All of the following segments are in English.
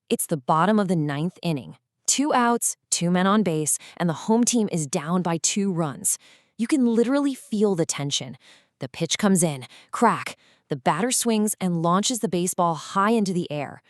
It's the bottom of the ninth inning. 2 outs, 2 men on base, and the home team is down by 2 runs. You can literally feel the tension. The pitch comes in, crack. The batter swings and launches the baseball high into the air.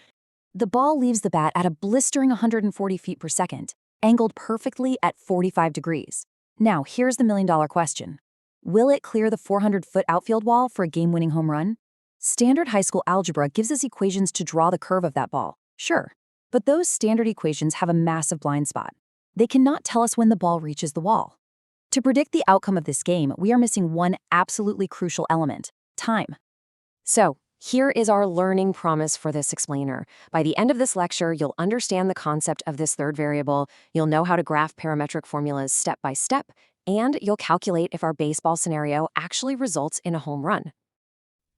The ball leaves the bat at a blistering 140 feet per second, angled perfectly at 45 degrees. Now, here's the million-dollar question. Will it clear the 400-foot outfield wall for a game-winning home run? Standard high school algebra gives us equations to draw the curve of that ball, sure. But those standard equations have a massive blind spot. They cannot tell us when the ball reaches the wall. To predict the outcome of this game, we are missing one absolutely crucial element: time. So, here is our learning promise for this explainer. By the end of this lecture, you'll understand the concept of this third variable, you'll know how to graph parametric formulas step by step, and you'll calculate if our baseball scenario actually results in a home run.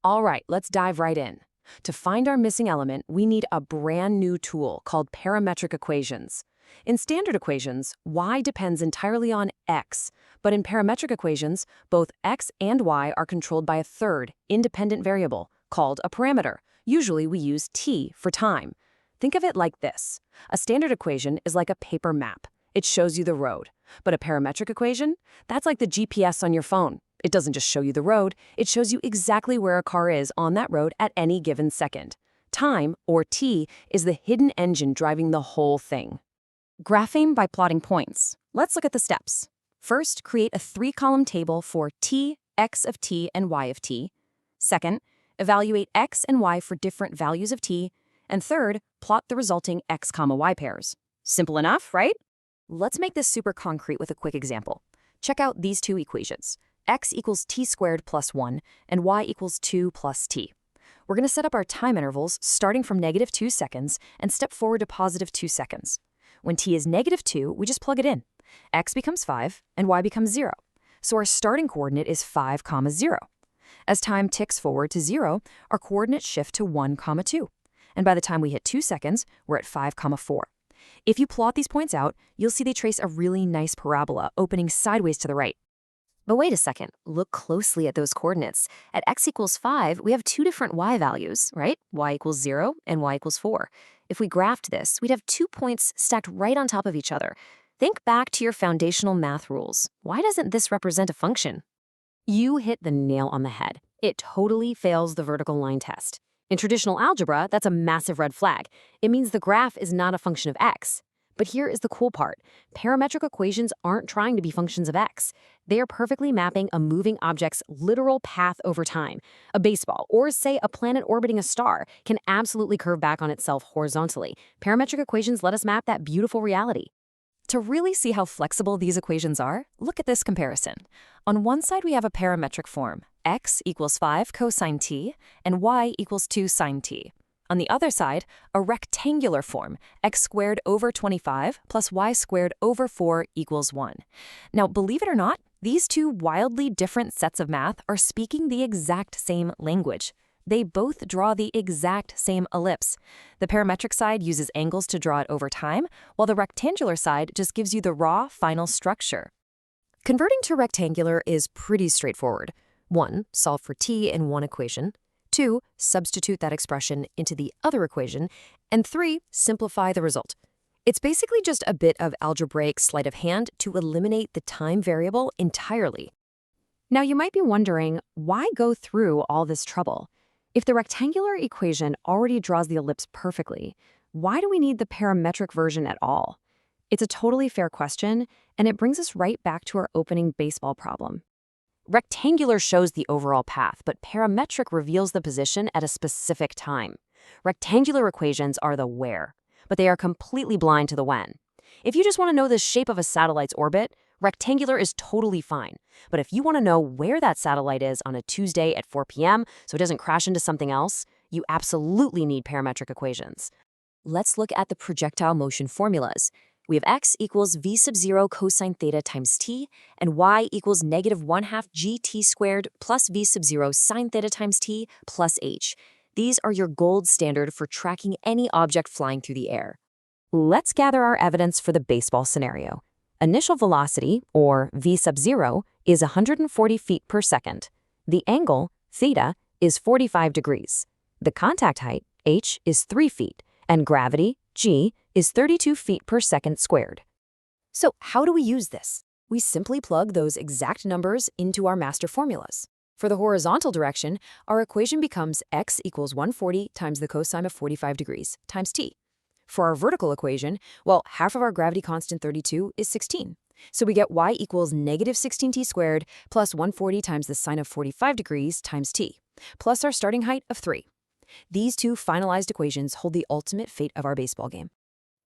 All right, let's dive right in. To find our missing element, we need a brand new tool called parametric equations. In standard equations, y depends entirely on x, but in parametric equations, both x and y are controlled by a third, independent variable, called a parameter. Usually we use t for time. Think of it like this. A standard equation is like a paper map. It shows you the road. But a parametric equation? That's like the GPS on your phone. It doesn't just show you the road, it shows you exactly where a car is on that road at any given second. Time, or t, is the hidden engine driving the whole thing. Graphing by plotting points. Let's look at the steps. First, create a 3-column table for t, x of t, and y of t. Second, evaluate x and y for different values of t. And third, plot the resulting x, y pairs. Simple enough, right? Let's make this super concrete with a quick example. Check out these two equations. X equals t squared plus 1, and y equals 2 plus t. We're going to set up our time intervals starting from -2 seconds and step forward to +2 seconds. When t is -2, we just plug it in. X becomes 5, and y becomes 0. So our starting coordinate is 5, 0. As time ticks forward to 0, our coordinates shift to 1, 2. And by the time we hit 2 seconds, we're at 5, 4. If you plot these points out, you'll see they trace a really nice parabola opening sideways to the right. But wait a second, look closely at those coordinates. At x equals 5, we have 2 different y values, right? Y equals 0 and y equals 4. If we graphed this, we'd have 2 points stacked right on top of each other. Think back to your foundational math rules. Why doesn't this represent a function? You hit the nail on the head. It totally fails the vertical line test. In traditional algebra, that's a massive red flag. It means the graph is not a function of x. But here is the cool part. Parametric equations aren't trying to be functions of x. They are perfectly mapping a moving object's literal path over time. A baseball, or say a planet orbiting a star, can absolutely curve back on itself horizontally. Parametric equations let us map that beautiful reality. To really see how flexible these equations are, look at this comparison. On one side, we have a parametric form, x equals 5 cosine t, and y equals 2 sine t. On the other side, a rectangular form, x squared over 25 plus y squared over 4 equals 1. Now, believe it or not, these two wildly different sets of math are speaking the exact same language. They both draw the exact same ellipse. The parametric side uses angles to draw it over time, while the rectangular side just gives you the raw final structure. Converting to rectangular is pretty straightforward. 1, solve for t in one equation. 2, substitute that expression into the other equation. And 3, simplify the result. It's basically just a bit of algebraic sleight of hand to eliminate the time variable entirely. Now you might be wondering, why go through all this trouble? If the rectangular equation already draws the ellipse perfectly, why do we need the parametric version at all? It's a totally fair question, and it brings us right back to our opening baseball problem. Rectangular shows the overall path, but parametric reveals the position at a specific time. Rectangular equations are the where, but they are completely blind to the when. If you just want to know the shape of a satellite's orbit, rectangular is totally fine. But if you want to know where that satellite is on a Tuesday at 4 p.m. so it doesn't crash into something else, you absolutely need parametric equations. Let's look at the projectile motion formulas. We have x equals v sub 0 cosine theta times t, and y equals -1/2 gt squared plus v sub 0 sine theta times t plus h. These are your gold standard for tracking any object flying through the air. Let's gather our evidence for the baseball scenario. Initial velocity, or v sub 0, is 140 feet per second. The angle, theta, is 45 degrees. The contact height, h, is 3 feet, and gravity, g, is 32 feet per second squared. So how do we use this? We simply plug those exact numbers into our master formulas. For the horizontal direction, our equation becomes x equals 140 times the cosine of 45 degrees times t. For our vertical equation, well, half of our gravity constant 32 is 16. So we get y equals negative 16t squared plus 140 times the sine of 45 degrees times t, plus our starting height of 3. These two finalized equations hold the ultimate fate of our baseball game.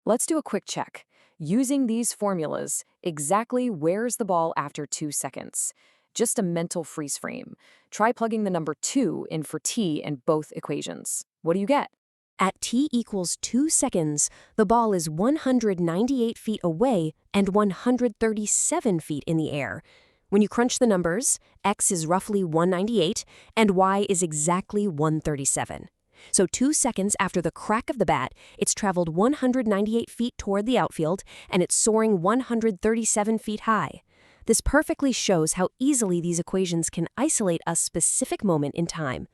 Let's do a quick check. Using these formulas, exactly where's the ball after 2 seconds? Just a mental freeze frame. Try plugging the number 2 in for t in both equations. What do you get? At t equals 2 seconds, the ball is 198 feet away and 137 feet in the air. When you crunch the numbers, x is roughly 198 and y is exactly 137. So 2 seconds after the crack of the bat, it's traveled 198 feet toward the outfield and it's soaring 137 feet high. This perfectly shows how easily these equations can isolate a specific moment in time.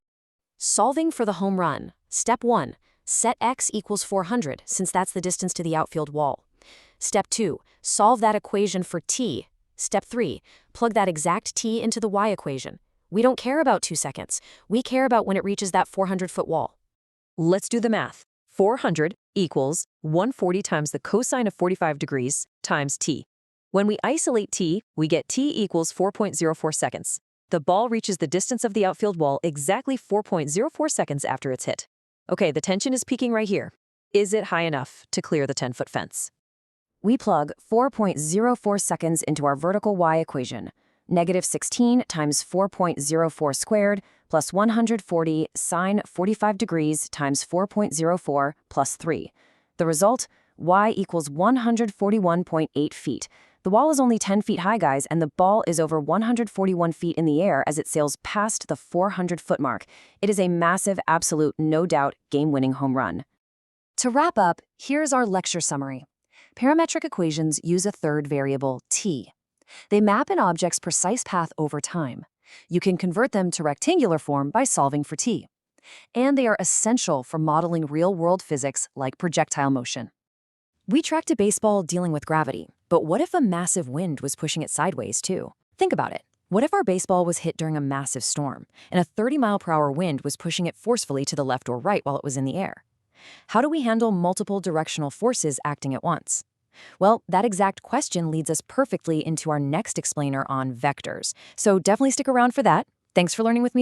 Solving for the home run. Step 1. Set x equals 400, since that's the distance to the outfield wall. Step 2. Solve that equation for t. Step 3. Plug that exact t into the y equation. We don't care about 2 seconds. We care about when it reaches that 400-foot wall. Let's do the math. 400 equals 140 times the cosine of 45 degrees times t. When we isolate t, we get t equals 4.04 seconds. The ball reaches the distance of the outfield wall exactly 4.04 seconds after it's hit. Okay, the tension is peaking right here. Is it high enough to clear the 10-foot fence? We plug 4.04 seconds into our vertical y equation. Negative 16 times 4.04 squared plus 140 sine 45 degrees times 4.04 plus 3. The result, y equals 141.8 feet. The wall is only 10 feet high, guys, and the ball is over 141 feet in the air as it sails past the 400-foot mark. It is a massive, absolute, no doubt, game-winning home run. To wrap up, here's our lecture summary. Parametric equations use a third variable, t. They map an object's precise path over time. You can convert them to rectangular form by solving for t. And they are essential for modeling real-world physics like projectile motion. We tracked a baseball dealing with gravity, but what if a massive wind was pushing it sideways too? Think about it. What if our baseball was hit during a massive storm, and a 30-mile-per-hour wind was pushing it forcefully to the left or right while it was in the air? How do we handle multiple directional forces acting at once? Well, that exact question leads us perfectly into our next explainer on vectors. So definitely stick around for that. Thanks for learning with me.